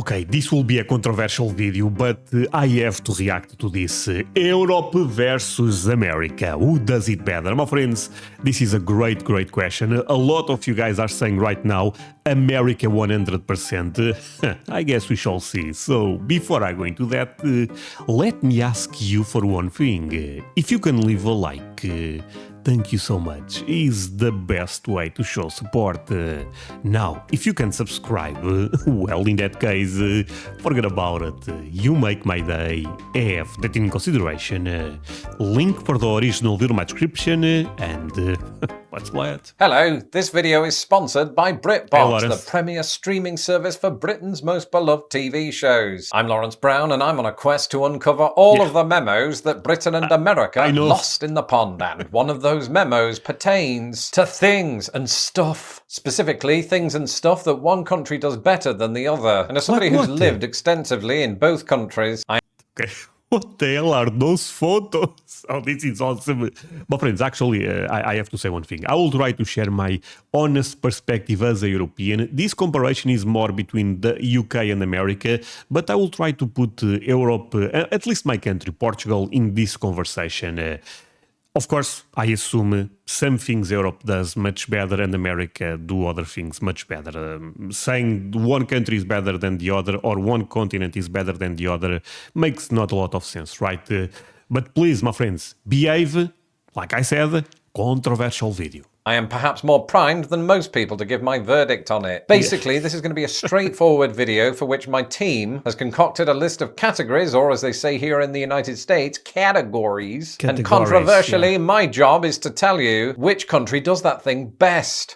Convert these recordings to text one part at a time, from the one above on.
Okay, this will be a controversial video, but I have to react to this. Europe versus America. Who does it better? My friends, this is a great question. A lot of you guys are saying right now, America 100%. I guess we shall see. So, before I go into that, let me ask you for one thing. If you can leave a like, thank you so much. Is the best way to show support. Now, if you can subscribe, well, in that case, forget about it. You make my day. Have that in consideration. Link for the original video in my description, and let's play it. Hello, this video is sponsored by BritBox, Hey, the premier streaming service for Britain's most beloved TV shows. I'm Lawrence Brown, and I'm on a quest to uncover all of the memos that Britain and America lost in the pond, and one of those memos pertains to things and stuff. Specifically, things and stuff that one country does better than the other. And as somebody who's lived extensively in both countries, Okay. What the hell are those photos? Oh, this is awesome. But friends, actually, I have to say one thing. I will try to share my honest perspective as a European. This comparison is more between the UK and America, but I will try to put Europe, at least my country, Portugal, in this conversation. Of course, I assume some things Europe does much better and America do other things much better. Saying one country is better than the other or one continent is better than the other makes not a lot of sense, right? But please, my friends, behave. Like I said, controversial video. I am perhaps more primed than most people to give my verdict on it. Basically, this is going to be a straightforward video for which my team has concocted a list of categories, or as they say here in the United States, categories. And controversially, my job is to tell you which country does that thing best.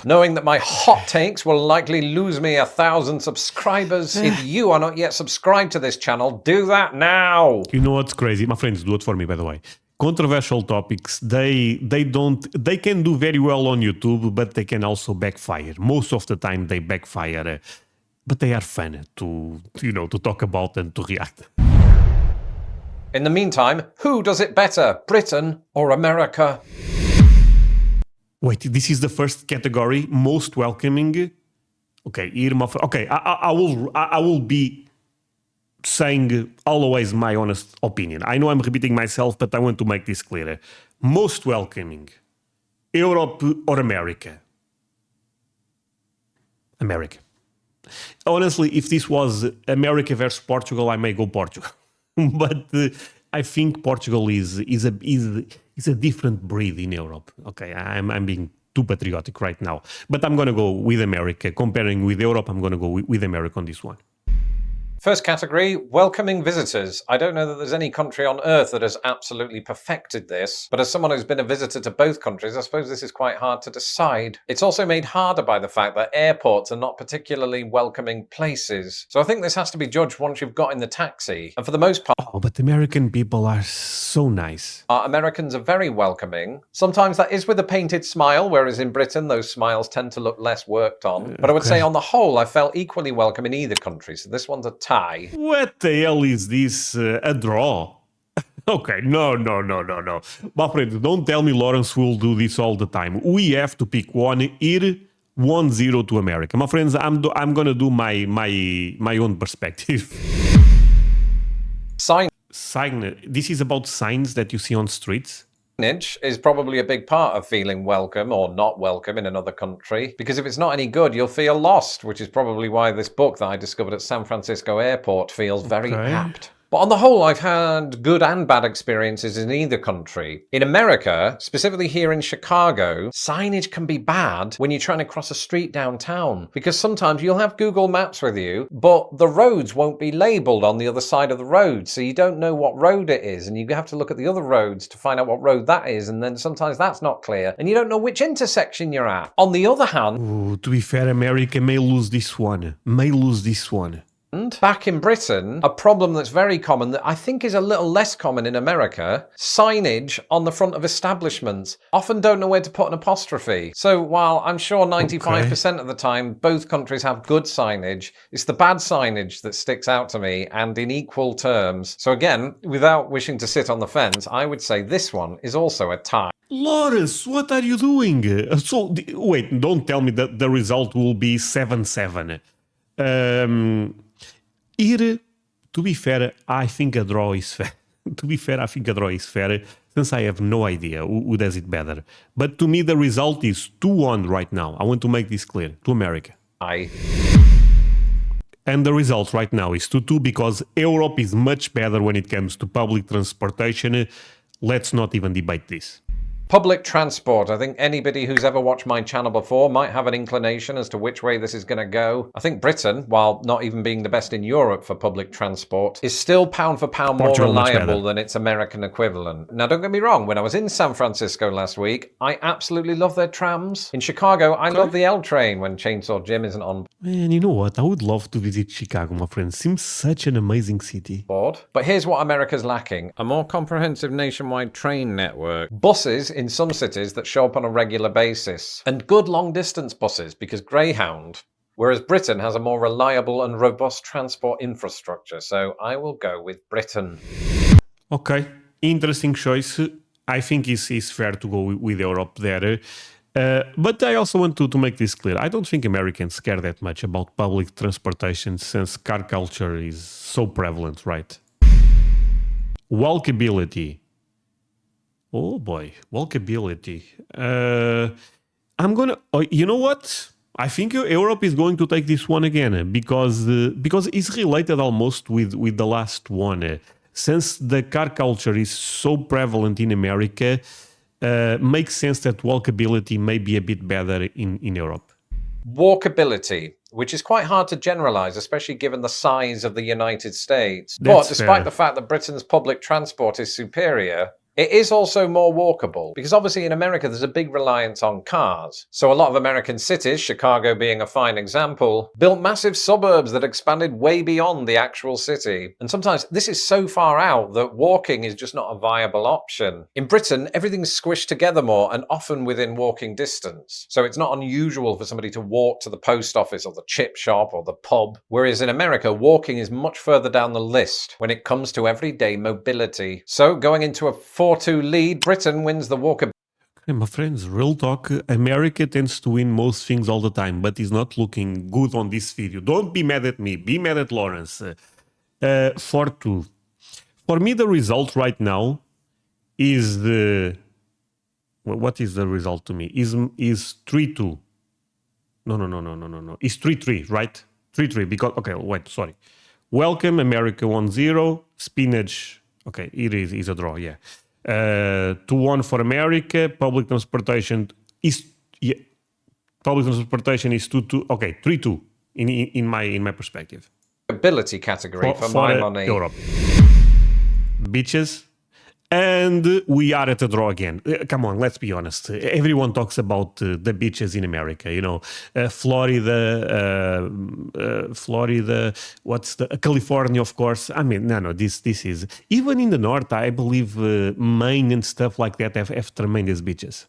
Knowing that my hot takes will likely lose me 1,000 subscribers. If you are not yet subscribed to this channel, do that now. You know what's crazy? My friends do it for me, by the way. Controversial topics, they can do very well on YouTube, but they can also backfire. Most of the time they backfire, but they are fun to talk about and to react. In the meantime, who does it better, Britain or America? Wait, this is the first category, most welcoming. Okay, I will be saying always my honest opinion. I know I'm repeating myself, but I want to make this clear. Most welcoming, Europe or America? America. Honestly, if this was America versus Portugal, I may go Portugal. But I think Portugal is a different breed in Europe. Okay, I'm being too patriotic right now. But I'm going to go with America. Comparing with Europe, I'm going to go with America on this one. First category, welcoming visitors. I don't know that there's any country on earth that has absolutely perfected this, but as someone who's been a visitor to both countries, I suppose this is quite hard to decide. It's also made harder by the fact that airports are not particularly welcoming places. So I think this has to be judged once you've got in the taxi. And for the most part, oh, but American people are so nice. Americans are very welcoming. Sometimes that is with a painted smile, whereas in Britain, those smiles tend to look less worked on. But I would say on the whole, I felt equally welcome in either country. So this one's a tie. What the hell is this? A draw? Okay, no. My friend, don't tell me Lawrence will do this all the time. We have to pick one here, 1-0 to America. My friends, I'm gonna do my own perspective. Signage. This is about signs that you see on streets. Signage is probably a big part of feeling welcome or not welcome in another country, because if it's not any good, you'll feel lost, which is probably why this book that I discovered at San Francisco Airport feels very apt. But on the whole, I've had good and bad experiences in either country. In America, specifically here in Chicago, signage can be bad when you're trying to cross a street downtown, because sometimes you'll have Google Maps with you, but the roads won't be labeled on the other side of the road, so you don't know what road it is, and you have to look at the other roads to find out what road that is, and then sometimes that's not clear, and you don't know which intersection you're at. On the other hand, ooh, to be fair, America may lose this one. Back in Britain, a problem that's very common that I think is a little less common in America, signage on the front of establishments. Often don't know where to put an apostrophe. So while I'm sure 95% of the time both countries have good signage, it's the bad signage that sticks out to me, and in equal terms. So again, without wishing to sit on the fence, I would say this one is also a tie. Lawrence, what are you doing? Wait, don't tell me that the result will be 7-7. Here, to be fair, I think a draw is fair. To be fair, I think a draw is fair, since I have no idea who does it better. But to me, the result is 2-1 right now. I want to make this clear to America. And the result right now is 2-2 because Europe is much better when it comes to public transportation. Let's not even debate this. Public transport. I think anybody who's ever watched my channel before might have an inclination as to which way this is going to go. I think Britain, while not even being the best in Europe for public transport, is still pound for pound more reliable than its American equivalent. Now, don't get me wrong, when I was in San Francisco last week, I absolutely love their trams. In Chicago, I love the L train when Chainsaw Jim isn't on Man, you know what? I would love to visit Chicago, my friend. Seems such an amazing city. board. But here's what America's lacking. A more comprehensive nationwide train network. Buses in some cities that show up on a regular basis. And good long-distance buses, because Greyhound, whereas Britain has a more reliable and robust transport infrastructure. So I will go with Britain. Okay, interesting choice. I think it's fair to go with Europe there. But I also want to make this clear. I don't think Americans care that much about public transportation since car culture is so prevalent, right? Walkability. Oh boy, walkability. I'm gonna. You know what? I think Europe is going to take this one again because it's related almost with the last one. Since the car culture is so prevalent in America, makes sense that walkability may be a bit better in Europe. Walkability, which is quite hard to generalize, especially given the size of the United States. That's But despite fair. the fact that Britain's public transport is superior, it is also more walkable because obviously in America there's a big reliance on cars. So a lot of American cities, Chicago being a fine example, built massive suburbs that expanded way beyond the actual city. And sometimes this is so far out that walking is just not a viable option. In Britain, everything's squished together more and often within walking distance. So it's not unusual for somebody to walk to the post office or the chip shop or the pub. Whereas in America, walking is much further down the list when it comes to everyday mobility. So going into a 4-2 lead, Britain wins the walkability. Hey, my friends, real talk, America tends to win most things all the time, but is not looking good on this video. Don't be mad at me. Be mad at Lawrence. 4-2. For me, the result right now is the... What is the result to me? Is 3-2. No. It's 3-3, right? 3-3, because... Okay, wait, sorry. Welcome, America 1-0. Signage... Okay, it is a draw, yeah. 2-1 for America. Public transportation is 2-2. Okay, 3-2 in my perspective. Ability category for my money. Europe. Beaches. And we are at a draw again. Come on, let's be honest. Everyone talks about the beaches in America. You know, Florida. What's the California, of course. I mean, no. This is even in the north. I believe Maine and stuff like that have tremendous beaches.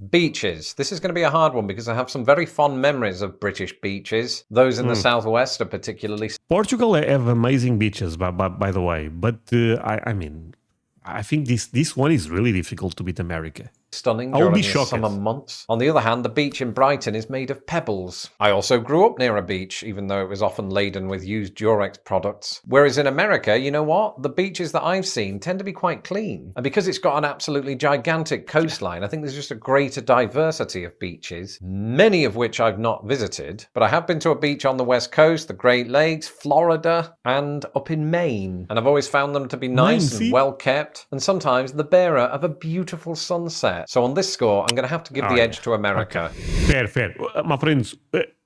Beaches. This is going to be a hard one because I have some very fond memories of British beaches. Those in the southwest are particularly. Portugal have amazing beaches, by the way. But I mean. I think this one is really difficult to beat America. Stunning I'll during be the shocked. summer months. On the other hand, the beach in Brighton is made of pebbles. I also grew up near a beach, even though it was often laden with used Durex products. Whereas in America, you know what? The beaches that I've seen tend to be quite clean. And because it's got an absolutely gigantic coastline, I think there's just a greater diversity of beaches, many of which I've not visited. But I have been to a beach on the West Coast, the Great Lakes, Florida, and up in Maine. And I've always found them to be nice and well kept, and sometimes the bearer of a beautiful sunset. So on this score, I'm going to have to give the edge to America. Okay. Fair. My friends,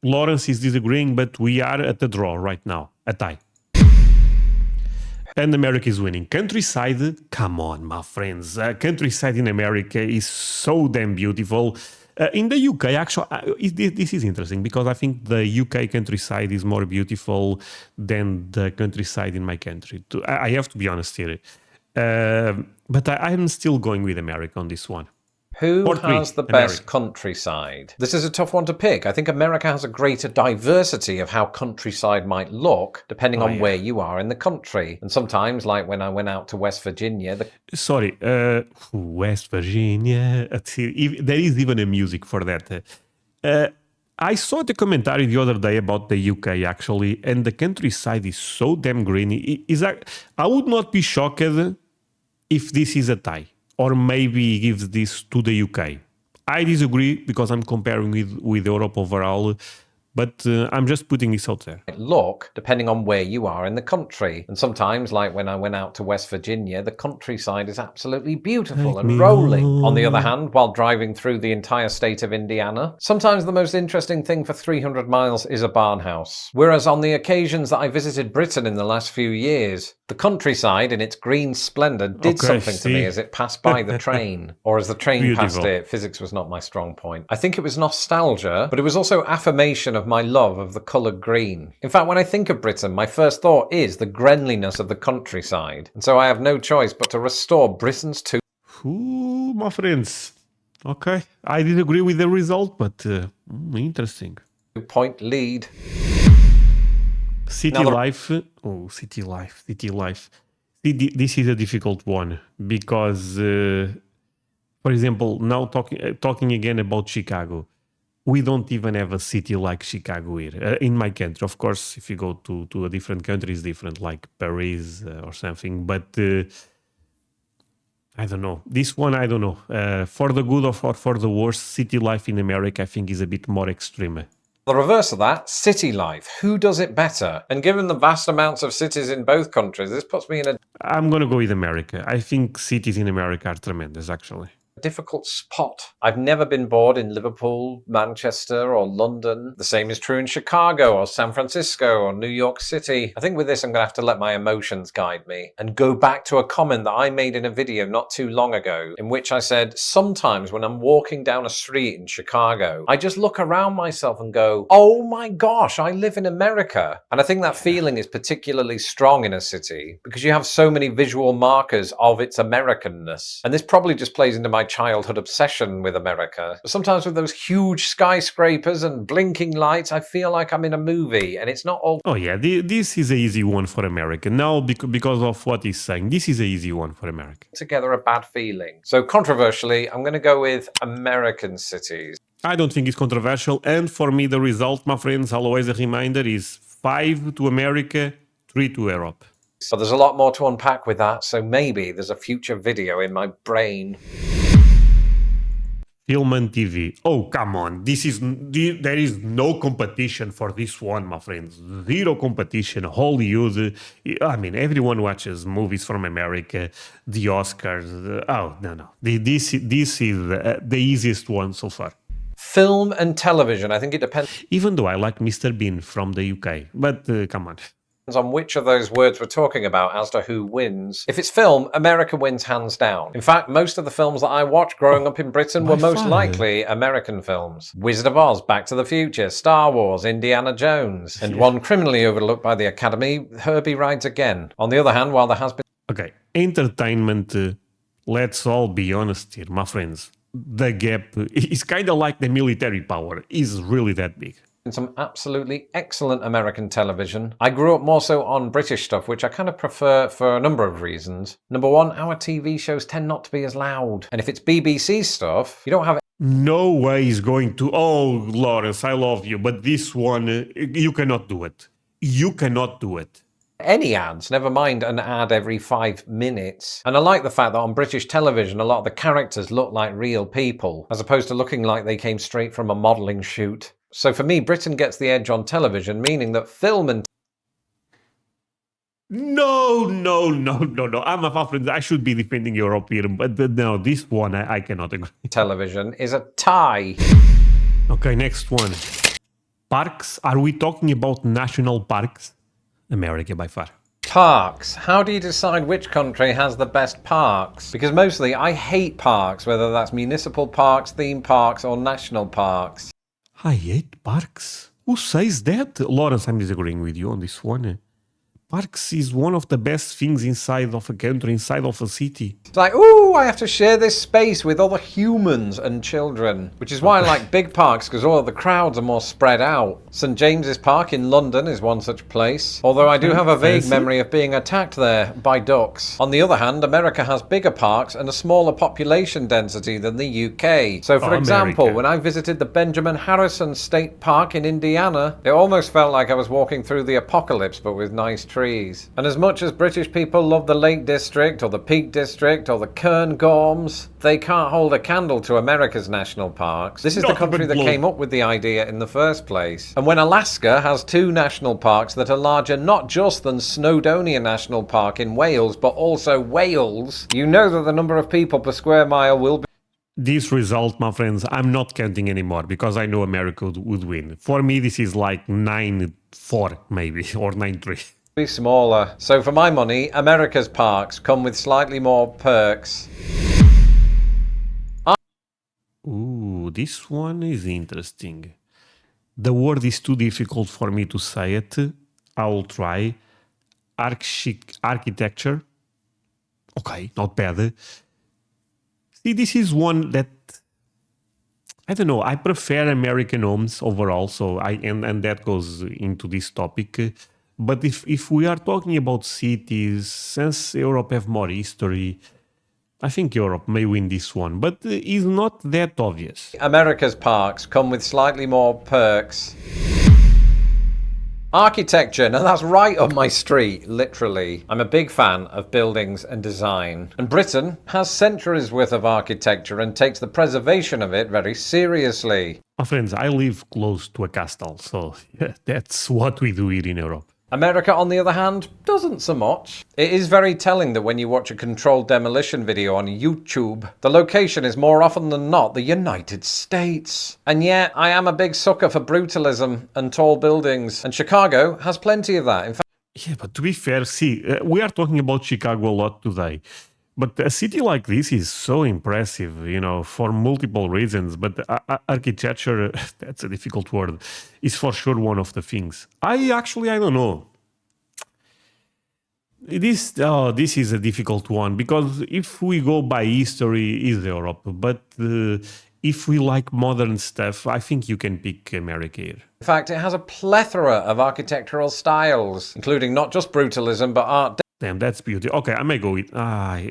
Lawrence is disagreeing, but we are at the draw right now, a tie. And America is winning. Countryside, come on, my friends. Countryside in America is so damn beautiful. In the UK, actually, this is interesting because I think the UK countryside is more beautiful than the countryside in my country. I have to be honest here. But I'm still going with America on this one. Who has the best countryside? This is a tough one to pick. I think America has a greater diversity of how countryside might look, depending on where you are in the country. And sometimes, like when I went out to West Virginia... West Virginia. There is even a music for that. I saw the commentary the other day about the UK actually, and the countryside is so damn green. I would not be shocked if this is a tie, or maybe he gives this to the UK. I disagree because I'm comparing with Europe overall, but I'm just putting this out there. Look, depending on where you are in the country. And sometimes, like when I went out to West Virginia, the countryside is absolutely beautiful and rolling. On the other hand, while driving through the entire state of Indiana, sometimes the most interesting thing for 300 miles is a barn house. Whereas on the occasions that I visited Britain in the last few years, the countryside in its green splendor did something to me as it passed by the train. Or as the train passed it, physics was not my strong point. I think it was nostalgia, but it was also affirmation of my love of the colour green. In fact, when I think of Britain, my first thought is the greenliness of the countryside. And so I have no choice but to restore Britain's two. Ooh, my friends. Okay, I did agree with the result, but interesting. 2-point lead. City life. Oh, city life. This is a difficult one because, for example, now talking again about Chicago, we don't even have a city like Chicago here. In my country, of course, if you go to a different country, it's different, like Paris or something. But I don't know. This one, I don't know. For the good or for the worse, city life in America, I think, is a bit more extreme. The reverse of that, city life. Who does it better? And given the vast amounts of cities in both countries, this puts me in a... I'm going to go with America. I think cities in America are tremendous, actually. difficult spot. I've never been bored in Liverpool, Manchester, or London. The same is true in Chicago or San Francisco or New York City. I think with this I'm going to have to let my emotions guide me and go back to a comment that I made in a video not too long ago in which I said sometimes when I'm walking down a street in Chicago, I just look around myself and go, oh my gosh, I live in America. And I think that feeling is particularly strong in a city because you have so many visual markers of its Americanness. And this probably just plays into my childhood obsession with America. But sometimes with those huge skyscrapers and blinking lights, I feel like I'm in a movie and it's not all... Oh yeah, this is an easy one for America. Now, because of what he's saying, this is an easy one for America. Together a bad feeling. So controversially, I'm going to go with American cities. I don't think it's controversial. And for me, the result, my friends, always a reminder, is 5 to America, 3 to Europe. But there's a lot more to unpack with that, so maybe there's a future video in my brain. Film and TV. Oh, come on. There is no competition for this one, my friends. Zero competition. Hollywood. I mean, everyone watches movies from America, the Oscars. Oh, no. This is the easiest one so far. Film and television. I think it depends. Even though I like Mr. Bean from the UK. But come on. On which of those words we're talking about as to who wins. If it's film, America wins hands down. In fact, most of the films that I watched growing up in Britain were most likely American films. Wizard of Oz, Back to the Future, Star Wars, Indiana Jones, and one criminally overlooked by the Academy, Herbie Rides Again. On the other hand, while there has been... Okay, entertainment, let's all be honest here, my friends. The gap is kind of like the military power, is really that big. Some absolutely excellent American television. I grew up more so on British stuff, which I kind of prefer for a number of reasons. Number one, our TV shows tend not to be as loud. And if it's BBC stuff, you don't have... No way is going to... Oh, Lawrence, I love you, but this one, you cannot do it. You cannot do it. Any ads, never mind an ad every 5 minutes. And I like the fact that on British television, a lot of the characters look like real people, as opposed to looking like they came straight from a modelling shoot. So for me, Britain gets the edge on television, meaning that film and... No. I'm a friend. I should be defending Europe here, but no, this one I cannot agree. Television is a tie. Okay, next one. Parks. Are we talking about national parks? America by far. Parks. How do you decide which country has the best parks? Because mostly I hate parks, whether that's municipal parks, theme parks, or national parks. I hate parks? Who says that? Lawrence, I'm disagreeing with you on this one. parks is one of the best things inside of a country, inside of a city. It's like, ooh, I have to share this space with other humans and children, which is why I like big parks, because all the crowds are more spread out. St James's Park in London is one such place, although I do have a vague memory of being attacked there by ducks. On the other hand, America has bigger parks and a smaller population density than the UK. So for example, when I visited the Benjamin Harrison State Park in Indiana, it almost felt like I was walking through the apocalypse, but with nice trees. And as much as British people love the Lake District or the Peak District or the Cairngorms, they can't hold a candle to America's national parks. This is the country that came up with the idea in the first place. And when Alaska has 2 national parks that are larger not just than Snowdonia National Park in Wales, but also Wales, you know that the number of people per square mile will be... This result, my friends, I'm not counting anymore because I know America would win. For me, this is like 9-4 maybe, or 9-3. Be smaller. So for my money, America's parks come with slightly more perks. Ooh, this one is interesting. The word is too difficult for me to say it. I will try. Architecture. Okay, not bad. See, this is one that I don't know. I prefer American homes overall, so and that goes into this topic. But if we are talking about cities, since Europe have more history, I think Europe may win this one, but it's not that obvious. America's parks come with slightly more perks. Architecture, now that's right up my street, literally. I'm a big fan of buildings and design. And Britain has centuries worth of architecture and takes the preservation of it very seriously. My friends, I live close to a castle, so yeah, that's what we do here in Europe. America, on the other hand, doesn't so much. It is very telling that when you watch a controlled demolition video on YouTube, the location is more often than not the United States. And yet, I am a big sucker for brutalism and tall buildings, and Chicago has plenty of that. In fact, yeah, but to be fair, see, we are talking about Chicago a lot today. But a city like this is so impressive, you know, for multiple reasons. But architecture, that's a difficult word, is for sure one of the things. I don't know. This is a difficult one because if we go by history, is Europe. But if we like modern stuff, I think you can pick America here. In fact, it has a plethora of architectural styles, including not just brutalism, but art Damn, that's beauty. Okay, I may go with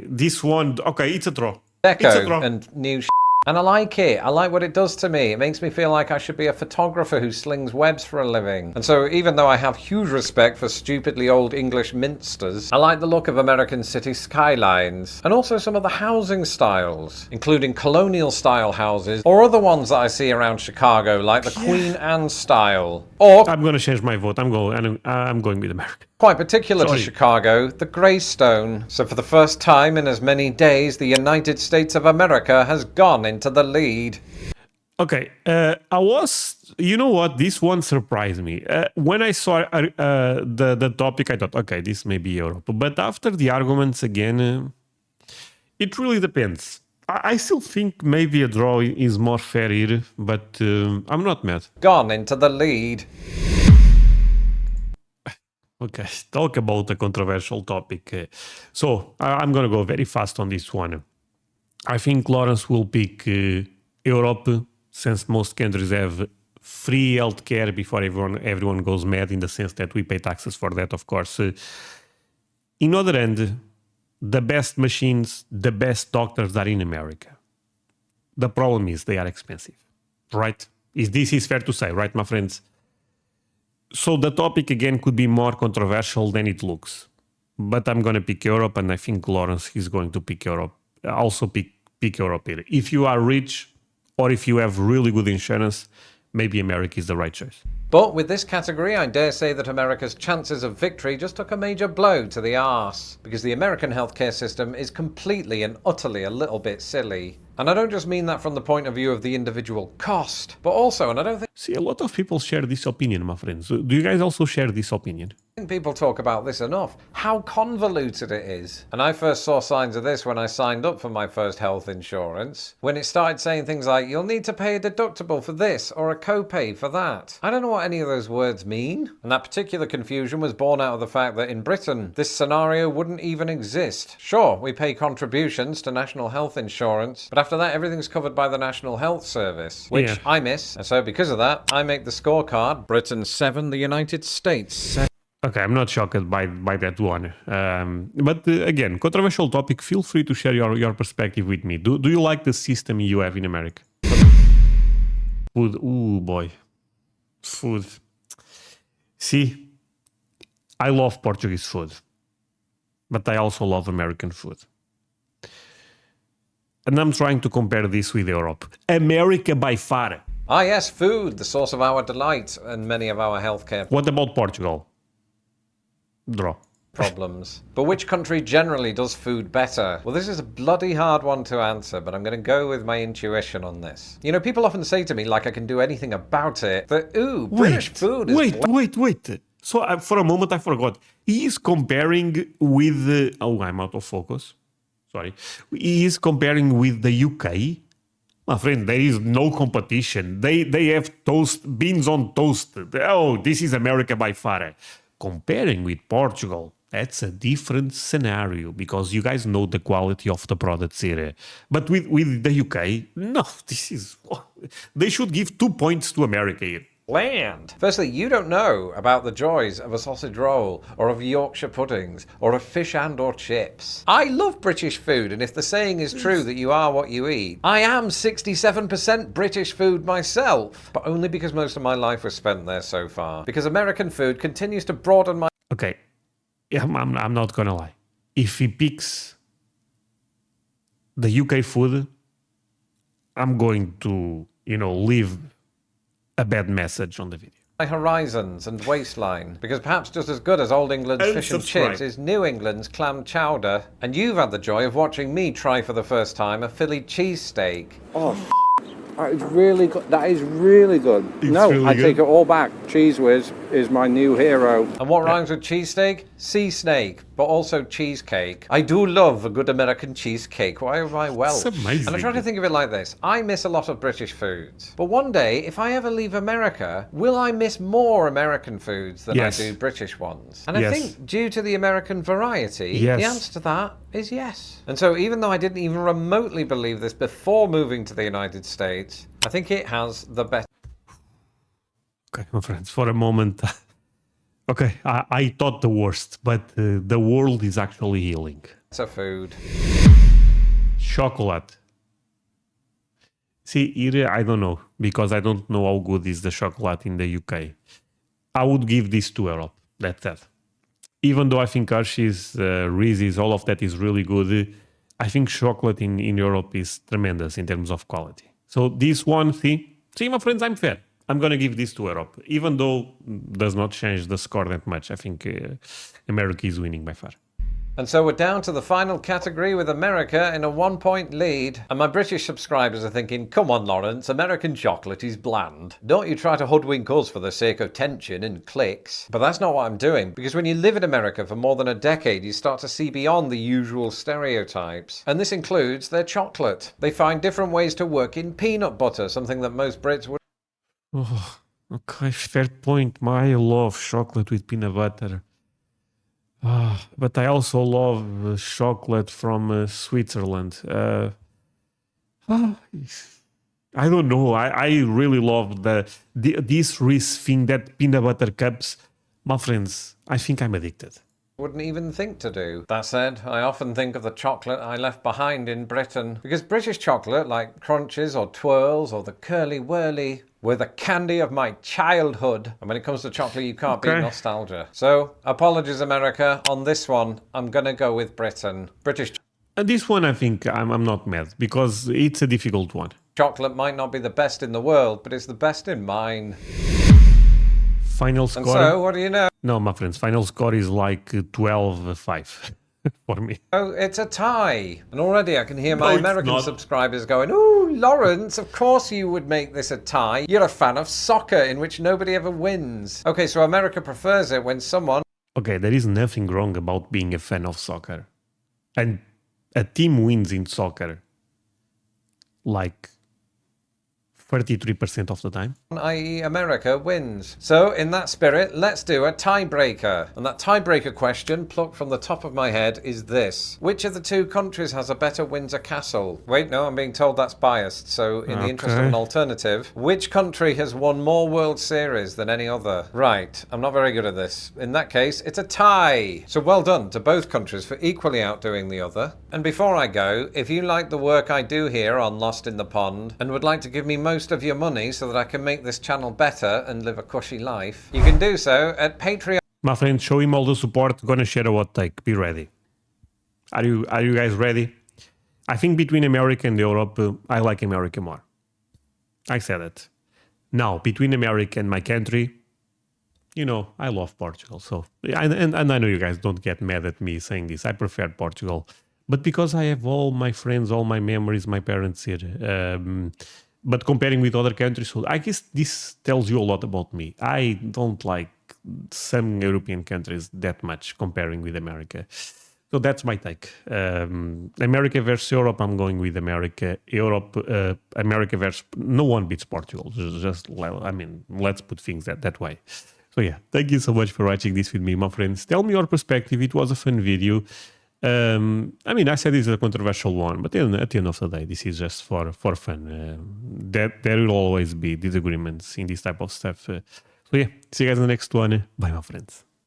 this one. Okay, it's a draw. deco and new and I like it. I like what it does to me. It makes me feel like I should be a photographer who slings webs for a living. And so even though I have huge respect for stupidly old English minsters, I like the look of American city skylines and also some of the housing styles, including colonial style houses or other ones that I see around Chicago, like the Queen Anne style. Or I'm going to change my vote. I'm going with America. Quite particular to Chicago, the Greystone. So for the first time in as many days, the United States of America has gone into the lead. Okay, you know what? This one surprised me. When I saw the topic, I thought, okay, this may be Europe. But after the arguments again, it really depends. I still think maybe a draw is more fair here, but I'm not mad. Gone into the lead. Okay, talk about a controversial topic. So I'm going to go very fast on this one. I think Lawrence will pick Europe, since most countries have free healthcare before everyone goes mad, in the sense that we pay taxes for that, of course. In other end, the best machines, the best doctors are in America. The problem is they are expensive, right? This is fair to say, right, my friends? So the topic again could be more controversial than it looks. But I'm going to pick Europe, and I think Lawrence is going to pick Europe. Also pick Europe here. If you are rich or if you have really good insurance, maybe America is the right choice. But with this category, I dare say that America's chances of victory just took a major blow to the arse, because the American healthcare system is completely and utterly a little bit silly. And I don't just mean that from the point of view of the individual cost, but also, and I don't think... See, a lot of people share this opinion, my friends. Do you guys also share this opinion? think people talk about this enough. How convoluted it is. And I first saw signs of this when I signed up for my first health insurance. When it started saying things like, you'll need to pay a deductible for this or a copay for that. I don't know what any of those words mean. And that particular confusion was born out of the fact that in Britain, this scenario wouldn't even exist. Sure, we pay contributions to national health insurance, but after that, everything's covered by the National Health Service, which I miss. And so because of that, I make the scorecard Britain 7, the United States 7. Okay, I'm not shocked by that one. But again, controversial topic. Feel free to share your perspective with me. Do you like the system you have in America? Food. Ooh, boy. Food. See, I love Portuguese food. But I also love American food. And I'm trying to compare this with Europe. America by far. Ah, yes, food, the source of our delight and many of our healthcare What about Portugal? Draw. problems. But which country generally does food better? Well, this is a bloody hard one to answer, but I'm going to go with my intuition on this. You know, people often say to me, like I can do anything about it, that, ooh, British food is... Wait. So for a moment I forgot. He is comparing with... I'm out of focus. Sorry. He is comparing with the UK. My friend, there is no competition. They have beans on toast. Oh, this is America by far. Comparing with Portugal, that's a different scenario because you guys know the quality of the products here. But with the UK, no, this is... They should give 2 points to America here. Land. Firstly, you don't know about the joys of a sausage roll or of Yorkshire puddings or of fish and or chips. I love British food, and if the saying is true that you are what you eat, I am 67% British food myself, but only because most of my life was spent there so far. Because American food continues to broaden my... Okay, yeah, I'm not gonna lie. If he picks the UK food, I'm going to, leave a bad message on the video. My horizons and waistline, because perhaps just as good as Old England's fish and chips is New England's clam chowder, and you've had the joy of watching me try for the first time a Philly cheesesteak. Oh, that is really good. That is really good. I take it all back. Cheese Whiz is my new hero. And what rhymes with cheesesteak? Sea snake, but also cheesecake. I do love a good American cheesecake. Why am I well? It's amazing. And I try to think of it like this. I miss a lot of British foods. But one day, if I ever leave America, will I miss more American foods than I do British ones? And I think due to the American variety, the answer to that is yes. And so even though I didn't even remotely believe this before moving to the United States, I think it has the best. Okay, my friends, for a moment... Okay, I thought the worst, but the world is actually healing. It's a food. Chocolate. See, here I don't know, because I don't know how good is the chocolate in the UK. I would give this to Europe, that's that. Even though I think Hershey's, Reese's, all of that is really good, I think chocolate in Europe is tremendous in terms of quality. So this one thing, see my friends, I'm fair. I'm going to give this to Europe, even though does not change the score that much. I think America is winning by far. And so we're down to the final category with America in a 1-point lead. And my British subscribers are thinking, come on, Lawrence, American chocolate is bland. Don't you try to hoodwink us for the sake of tension and clicks. But that's not what I'm doing, because when you live in America for more than a decade, you start to see beyond the usual stereotypes. And this includes their chocolate. They find different ways to work in peanut butter, something that most Brits would... Oh, okay, fair point. I love chocolate with peanut butter. But I also love chocolate from Switzerland. I don't know. I really love this Reese thing, that peanut butter cups. My friends, I think I'm addicted. Wouldn't even think to do. That said, I often think of the chocolate I left behind in Britain, because British chocolate, like Crunches or Twirls or the Curly Whirly, were the candy of my childhood. And when it comes to chocolate, you can't beat nostalgia. So, apologies, America. On this one, I'm going to go with Britain. British this one, I think I'm not mad, because it's a difficult one. Chocolate might not be the best in the world, but it's the best in mine. Final score. And so, what do you know? No, my friends, final score is like 12-5 for me. Oh, it's a tie. And already I can hear my American subscribers going, ooh, Lawrence, of course you would make this a tie. You're a fan of soccer in which nobody ever wins. Okay, so America prefers it when someone... Okay, there is nothing wrong about being a fan of soccer. And a team wins in soccer like 33% of the time. i.e. America wins. So in that spirit, let's do a tiebreaker. And that tiebreaker question, plucked from the top of my head, is this. Which of the two countries has a better Windsor Castle? Wait, no, I'm being told that's biased. So in the interest of an alternative, which country has won more World Series than any other? Right, I'm not very good at this. In that case, it's a tie. So well done to both countries for equally outdoing the other. And before I go, if you like the work I do here on Lost in the Pond and would like to give me most of your money so that I can make this channel better and live a cushy life, you can do so at Patreon. My friend, show him all the support. Gonna share a hot take. Be ready. Are you guys ready? I think between America and Europe, I like America more. I said it. Now, between America and my country, you know, I love Portugal. So, and I know you guys don't get mad at me saying this. I prefer Portugal. But because I have all my friends, all my memories, my parents here. But comparing with other countries, so I guess this tells you a lot about me. I don't like some European countries that much comparing with America. So that's my take. America versus Europe, I'm going with America. Europe, America versus... No one beats Portugal. Let's put things that way. So yeah, thank you so much for watching this with me, my friends. Tell me your perspective. It was a fun video. I said this is a controversial one, but then at the end of the day, this is just for fun. There will always be disagreements in this type of stuff. So yeah, see you guys in the next one. Bye, my friends.